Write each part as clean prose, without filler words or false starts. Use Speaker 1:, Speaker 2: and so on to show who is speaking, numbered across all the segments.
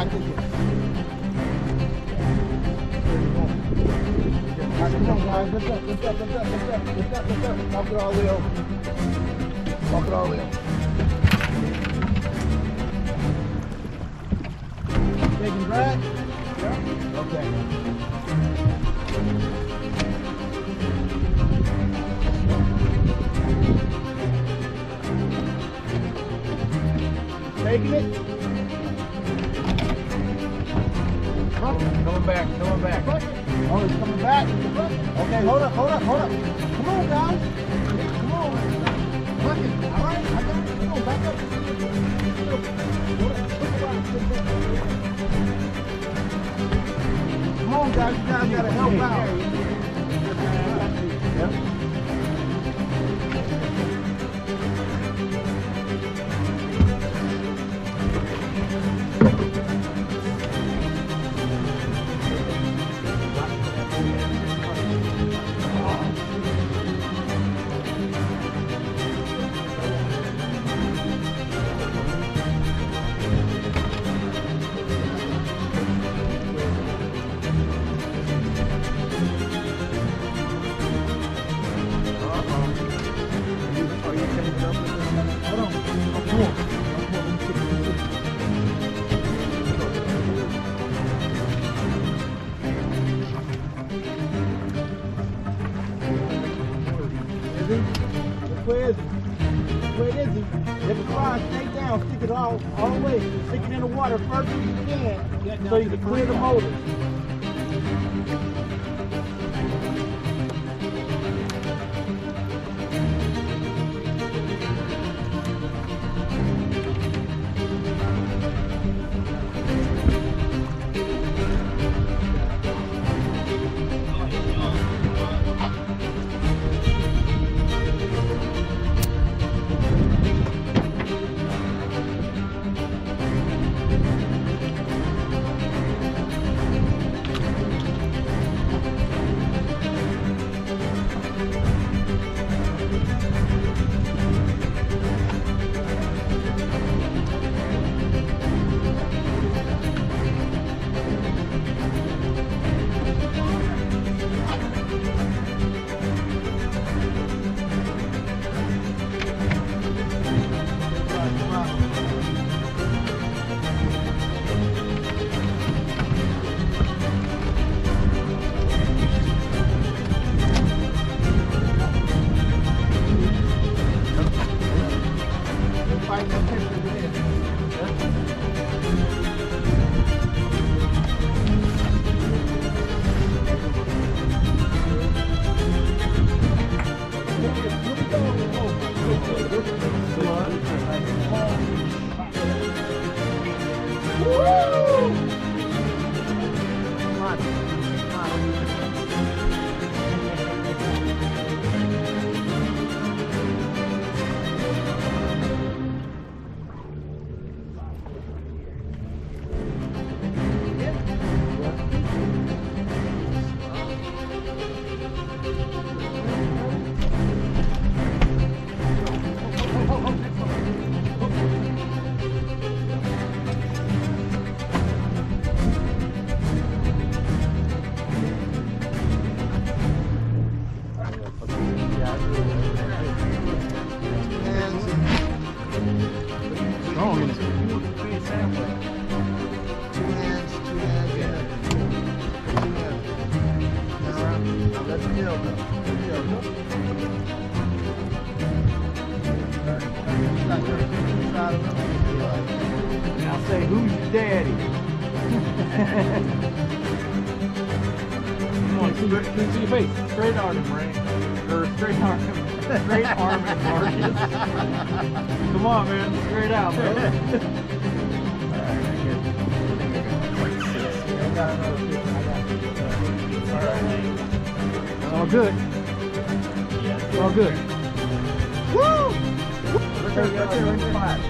Speaker 1: back this way. Come on, guys. Lift up, lift up, lift up, lift up, lift up, lift up. Walk it all the way over. Walk it all the way over. Taking drag? Yeah. Okay. Taking it.
Speaker 2: Coming back, coming back.
Speaker 1: Oh, he's coming back. Okay, hold up, hold up, hold up. Come on, guys. Come on. Bucket. All right, I got it. Come on, back up. Come on, guys. You guys got to help out. Yep. Stick it all the way. Stick it in the water first as you can, so you can clear the motor.
Speaker 2: Now say, who's your daddy? Come on, see your face. Straight arm him, Ray. Or straight arm him. Straight arm him, Marcus. Come on, man. Straight out, bro. It's all good. It's all good. Woo! We're fine.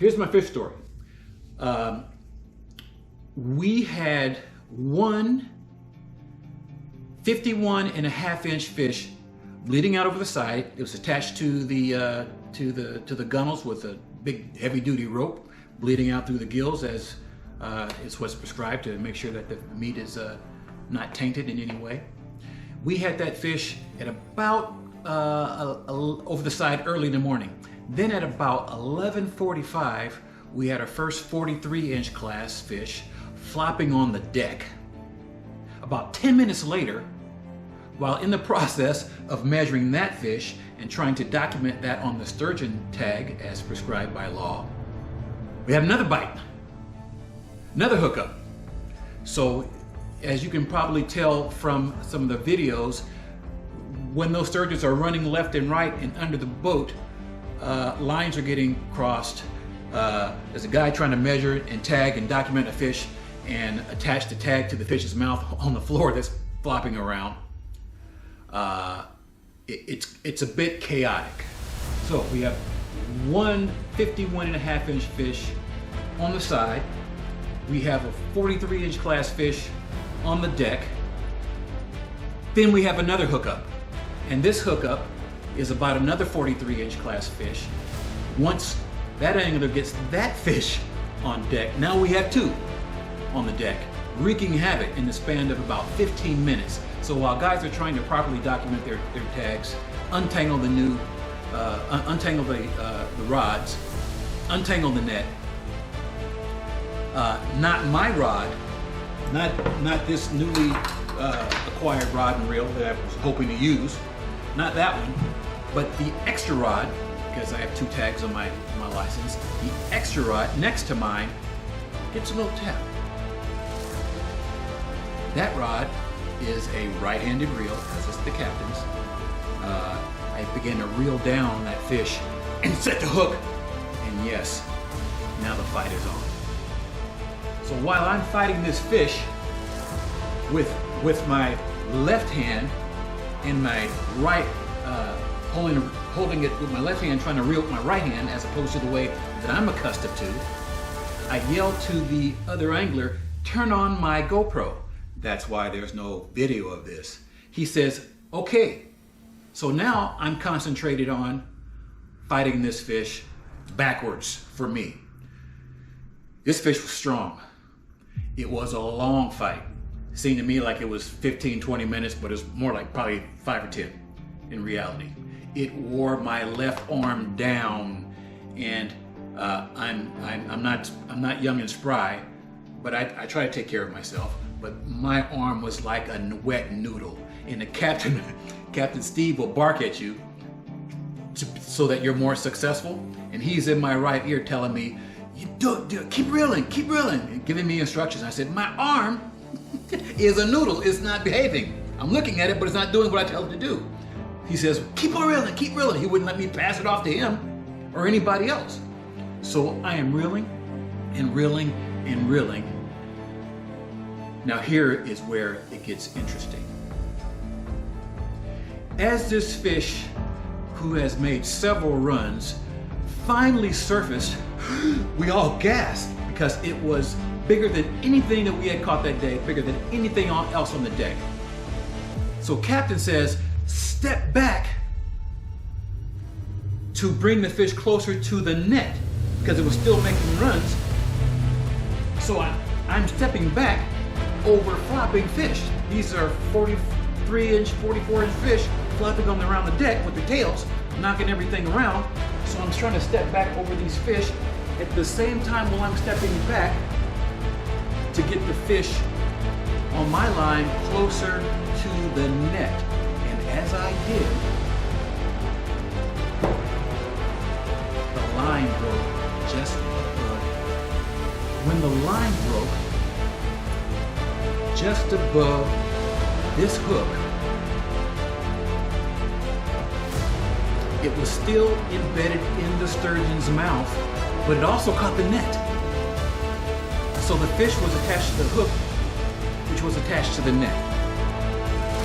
Speaker 3: here's my fish story. We had one 51.5-inch fish bleeding out over the side. It was attached to the gunnels with a big heavy-duty rope, bleeding out through the gills as is what's prescribed to make sure that the meat is not tainted in any way. We had that fish at about over the side early in the morning. Then at about 11:45, we had our first 43-inch class fish flopping on the deck. About 10 minutes later, while in the process of measuring that fish and trying to document that on the sturgeon tag as prescribed by law, we have another bite, another hookup. So as you can probably tell from some of the videos, when those sturgeons are running left and right and under the boat, lines are getting crossed. There's a guy trying to measure and tag and document a fish and attach the tag to the fish's mouth on the floor that's flopping around. It's a bit chaotic. So we have one 51.5-inch fish on the side. We have a 43-inch class fish on the deck. Then we have another hookup. And this hookup is about another 43-inch class fish. Once that angler gets that fish on deck, now we have two on the deck, wreaking havoc in the span of about 15 minutes. So while guys are trying to properly document their tags, untangle the rods, untangle the net, not my rod, not this newly acquired rod and reel that I was hoping to use, not that one, but the extra rod, because I have two tags on my license, the extra rod next to mine gets a little tap. That rod is a right-handed reel, because it's the captain's. I began to reel down that fish and set the hook, and yes, now the fight is on. So while I'm fighting this fish with my left hand and my right, holding it with my left hand, trying to reel with my right hand, as opposed to the way that I'm accustomed to, I yelled to the other angler, "Turn on my GoPro." That's why there's no video of this. He says, "Okay." So now I'm concentrated on fighting this fish backwards for me. This fish was strong. It was a long fight. It seemed to me like it was 15, 20 minutes, but it was more like probably 5 or 10 in reality. It wore my left arm down, and I'm not young and spry, but I try to take care of myself. But my arm was like a wet noodle, and the Captain Steve will bark at you so that you're more successful, and he's in my right ear telling me, "You do keep reeling, and giving me instructions. I said, "My arm is a noodle. It's not behaving. I'm looking at it, but it's not doing what I tell it to do." He says, keep on reeling, keep reeling. He wouldn't let me pass it off to him or anybody else. So I am reeling and reeling and reeling. Now here is where it gets interesting. As this fish, who has made several runs, finally surfaced, we all gasped because it was bigger than anything that we had caught that day, bigger than anything else on the deck. So Captain says, step back to bring the fish closer to the net because it was still making runs. So I'm stepping back over flopping fish. These are 43-inch, 44-inch fish flopping around the deck with their tails, knocking everything around. So I'm trying to step back over these fish at the same time while I'm stepping back to get the fish on my line closer to the net. And as I did, the line broke just above. When the line broke just above this hook, it was still embedded in the sturgeon's mouth, but it also caught the net. So the fish was attached to the hook, which was attached to the net.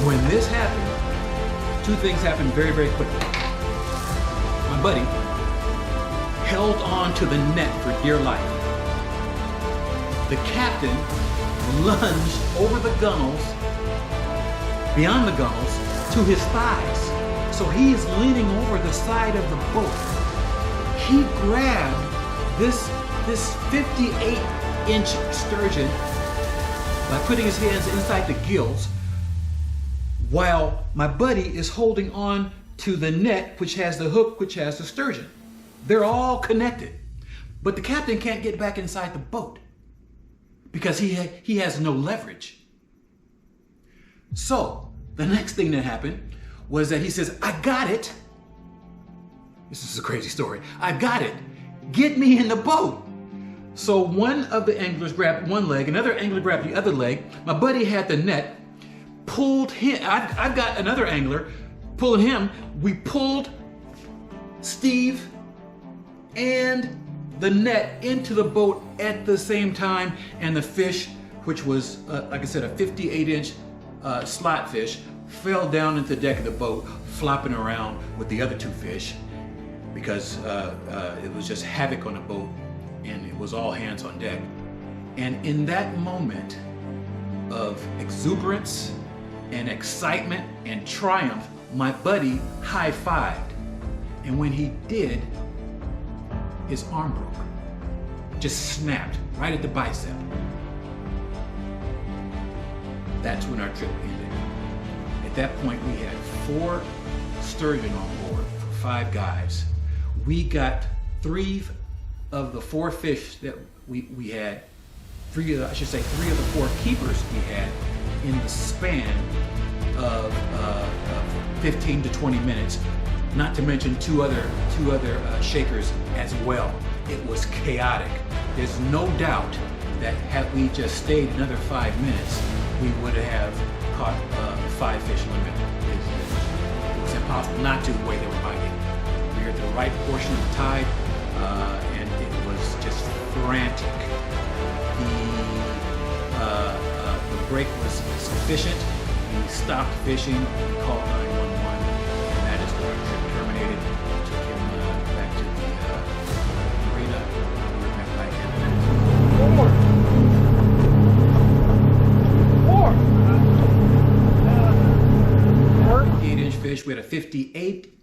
Speaker 3: When this happened, two things happened very, very quickly. My buddy held on to the net for dear life. The captain lunged over the gunwales, beyond the gunwales, to his thighs. So he is leaning over the side of the boat. He grabbed this 58-inch sturgeon by putting his hands inside the gills, while my buddy is holding on to the net, which has the hook, which has the sturgeon. They're all connected. But the captain can't get back inside the boat because he has no leverage. So the next thing that happened was that he says, I got it. This is a crazy story. I got it. Get me in the boat. So one of the anglers grabbed one leg, another angler grabbed the other leg. My buddy had the net, pulled him. I've got another angler pulling him. We pulled Steve and the net into the boat at the same time, and the fish, which was, like I said, a 58-inch slot fish, fell down into the deck of the boat, flopping around with the other two fish, because it was just havoc on the boat, and it was all hands on deck. And in that moment of exuberance and excitement and triumph, my buddy high-fived. And when he did, his arm broke. Just snapped right at the bicep. That's when our trip ended. At that point, we had 4 sturgeon on board for 5 guys. We got 3 of the 4 fish that we had, 3 of the 4 keepers we had in the span of 15 to 20 minutes, not to mention two other shakers as well. It was chaotic. There's no doubt that had we just stayed another 5 minutes, we would have caught 5 fish limit. It was impossible not to the way they were biting. We were at the right portion of the tide, and it was just frantic. The break was sufficient. We stopped fishing, we called 911, and that is where our trip terminated. Took him back to the marina. We were met back in. 8-inch fish. We had a 58,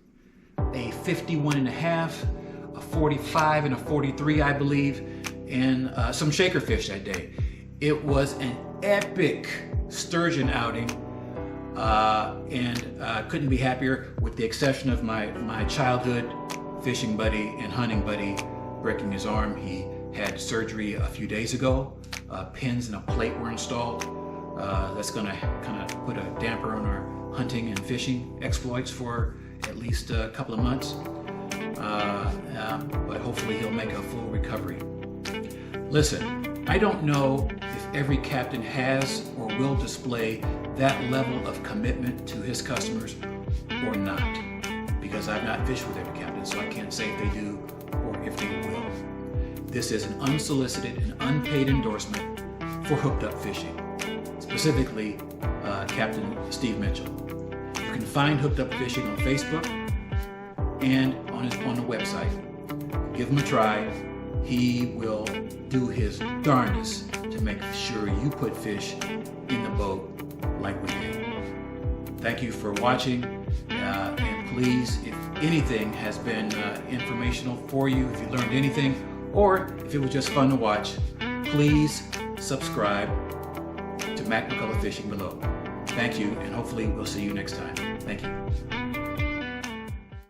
Speaker 3: a 51.5, a 45, and a 43, I believe, and some shaker fish that day. It was an epic sturgeon outing, and couldn't be happier, with the exception of my childhood fishing buddy and hunting buddy breaking his arm. He had surgery a few days ago. Pins and a plate were installed. That's gonna kind of put a damper on our hunting and fishing exploits for at least a couple of months. But hopefully he'll make a full recovery. Listen, I don't know if every captain has or will display that level of commitment to his customers or not, because I've not fished with every captain, so I can't say if they do or if they will. This is an unsolicited and unpaid endorsement for Hooked Up Fishing, specifically Captain Steve Mitchell. You can find Hooked Up Fishing on Facebook and on the website. Give him a try. He will do his darndest to make sure you put fish in the boat like we did. Thank you for watching, and please, if anything has been informational for you, if you learned anything, or if it was just fun to watch, please subscribe to Mac McCullough Fishing below. Thank you, and hopefully we'll see you next time. Thank you.